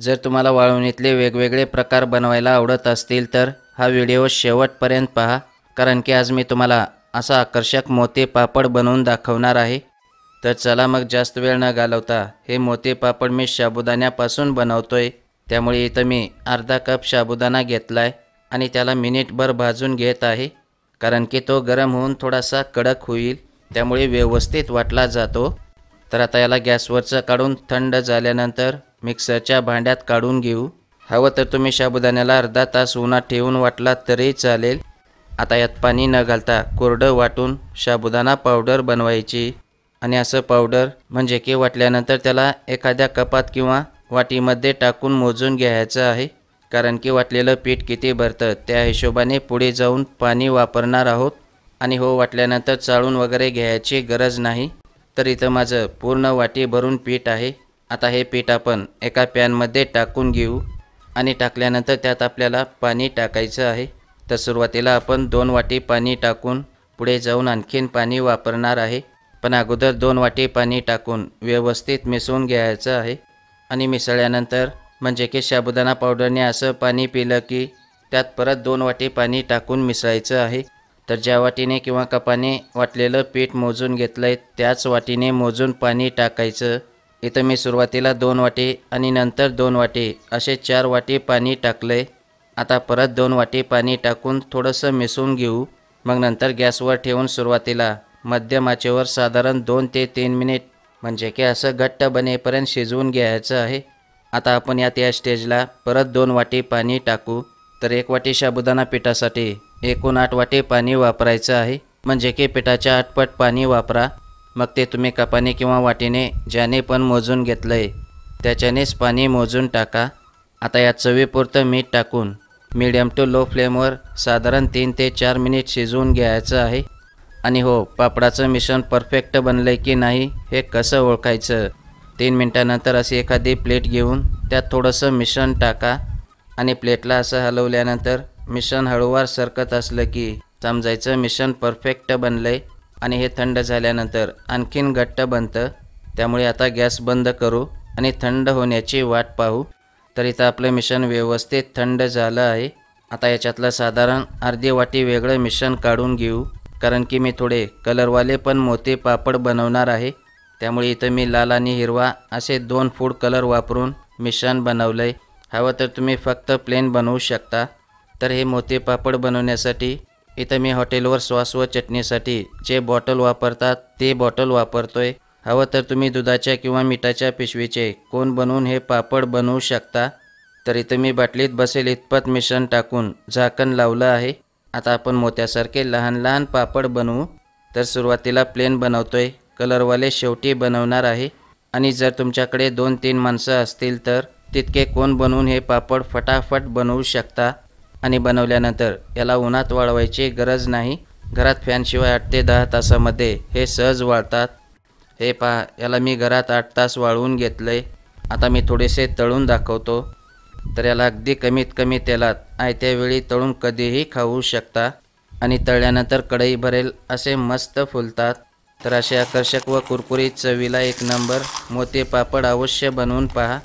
जर तुम्हाला वाळवणीतले वेगवेगळे प्रकार बनवायला आवडत असतील तर हा व्हिडिओ शेवटपर्यंत पहा, कारण की आज मी तुम्हाला असा आकर्षक मोती पापड बनवून दाखवणार आहे। तर चला मग जास्त वेळ न घालवता हे मोती पापड मी साबुदाण्यापासून बनवतोय। त्यामुळे इथं मी अर्धा कप साबुदाणा घेतलाय आणि त्याला मिनिटभर भाजून घेत आहे, कारण की तो गरम होऊन थोडासा कडक होईल, त्यामुळे व्यवस्थित वाटला जातो। तर आता याला गॅसवरचं काढून थंड झाल्यानंतर मिक्सरच्या भांड्यात काढून घेऊ। हवं तर तुम्ही साबुदाण्याला अर्धा तास उन्हात ठेवून वाटला तरी चालेल। आता यात पाणी न घालता कोरडं वाटून साबुदाणा पावडर बनवायची आणि असं पावडर म्हणजे की वाटल्यानंतर त्याला एखाद्या कपात किंवा वाटीमध्ये टाकून मोजून घ्यायचं आहे, कारण की वाटलेलं पीठ किती भरतं त्या हिशोबाने पुढे जाऊन पाणी वापरणार आहोत। आणि हो, वाटल्यानंतर चाळून वगैरे घ्यायची गरज नाही। तर इथं माझं पूर्ण वाटी भरून पीठ आहे। आता हे पीठ आपण एका पॅनमध्ये टाकून घेऊ आणि टाकल्यानंतर त्यात आपल्याला पाणी टाकायचं आहे। तर सुरुवातीला आपण 2 वाटी पाणी टाकून पुढे जाऊन आणखीन पाणी वापरणार आहे, पण अगोदर 2 वाटी पाणी टाकून व्यवस्थित मिसळून घ्यायचं आहे। आणि मिसळल्यानंतर म्हणजे की साबुदाणा पावडरने असं पाणी पिलं की त्यात परत 2 वाटी पाणी टाकून मिसळायचं आहे। तर ज्या वाटीने किंवा कपाने वाटलेलं पीठ मोजून घेतलंय त्याच वाटीने मोजून पाणी टाकायचं। इथं मी सुरुवातीला 2 वाटी आणि नंतर 2 वाटी असे 4 वाटी पाणी टाकलंय। आता परत 2 वाटी पाणी टाकून थोडंसं मिसळून घेऊ। मग नंतर गॅसवर ठेवून सुरुवातीला मध्यम आचेवर साधारण 2 ते 3 मिनिट म्हणजे की असं घट्ट बनेपर्यंत शिजवून घ्यायचं आहे। आता आपण या स्टेजला परत 2 वाटी पाणी टाकू। तर 1 वाटी साबुदाणा पिठासाठी एकूण 8 वाटी पाणी वापरायचं आहे, म्हणजे की पिठाच्या 8 पट पाणी वापरा। मग ते तुम्ही कपाने किंवा वाटीने ज्याने पण मोजून घेतलंय त्याच्यानेच पाणी मोजून टाका। आता यात चवीपुरतं मीठ टाकून मीडियम टू लो फ्लेमवर साधारण 3 ते 4 मिनिट शिजवून घ्यायचं आहे। आणि हो, पापडाचं मिश्रण परफेक्ट बनलंय की नाही हे कसं ओळखायचं? 3 मिनिटानंतर अशी एखादी प्लेट घेऊन त्यात थोडंसं मिश्रण टाका आणि प्लेटला असं हलवल्यानंतर मिश्रण हळूवार सरकत असलं की समजायचं मिश्रण परफेक्ट बनलंय। आणि हे थंड झाल्यानंतर आणखीन घट्ट बनतं, त्यामुळे आता गॅस बंद करू आणि थंड होण्याची वाट पाहू। तर इथं आपलं मिश्रण व्यवस्थित थंड झालं आहे। आता याच्यातलं साधारण अर्धी वाटी वेगळं मिश्रण काढून घेऊ, कारण की मी थोडे कलरवाले पण मोती पापड बनवणार आहे। त्यामुळे इथं मी लाल आणि हिरवा असे 2 फूड कलर वापरून मिश्रण बनवलंय। हवं तर तुम्ही फक्त प्लेन बनवू शकता। तर हे मोती पापड बनवण्यासाठी इथं मी हॉटेलवर सॉस व चटणीसाठी जे बॉटल वापरतात ते बॉटल वापरतोय। हवं तर तुम्ही दुधाच्या किंवा मिठाच्या पिशवीचे कोन बनवून हे पापड बनवू शकता। तर इथं मी बाटलीत बसेल इतपत मिश्रण टाकून झाकण लावलं आहे। आता आपण मोत्यासारखे लहान लहान पापड बनवू। तर सुरुवातीला प्लेन बनवतोय, कलरवाले शेवटी बनवणार आहे। आणि जर तुमच्याकडे 2-3 माणसं असतील तर तितके कोन बनवून हे पापड फटाफट बनवू शकता। आणि बनवल्यानंतर याला उन्हात वाळवायची गरज नाही, घरात फॅनशिवाय 8 ते 10 तासामध्ये हे सहज वाळतात। हे पहा, याला मी घरात 8 तास वाळवून घेतलंय। आता मी थोडेसे तळून दाखवतो। तर याला अगदी कमीत कमी तेलात आयत्या वेळी तळून कधीही खाऊ शकता आणि तळल्यानंतर कढई भरेल असे मस्त फुलतात। तर असे आकर्षक व कुरकुरीत चवीला 1 नंबर मोती पापड अवश्य बनवून पहा।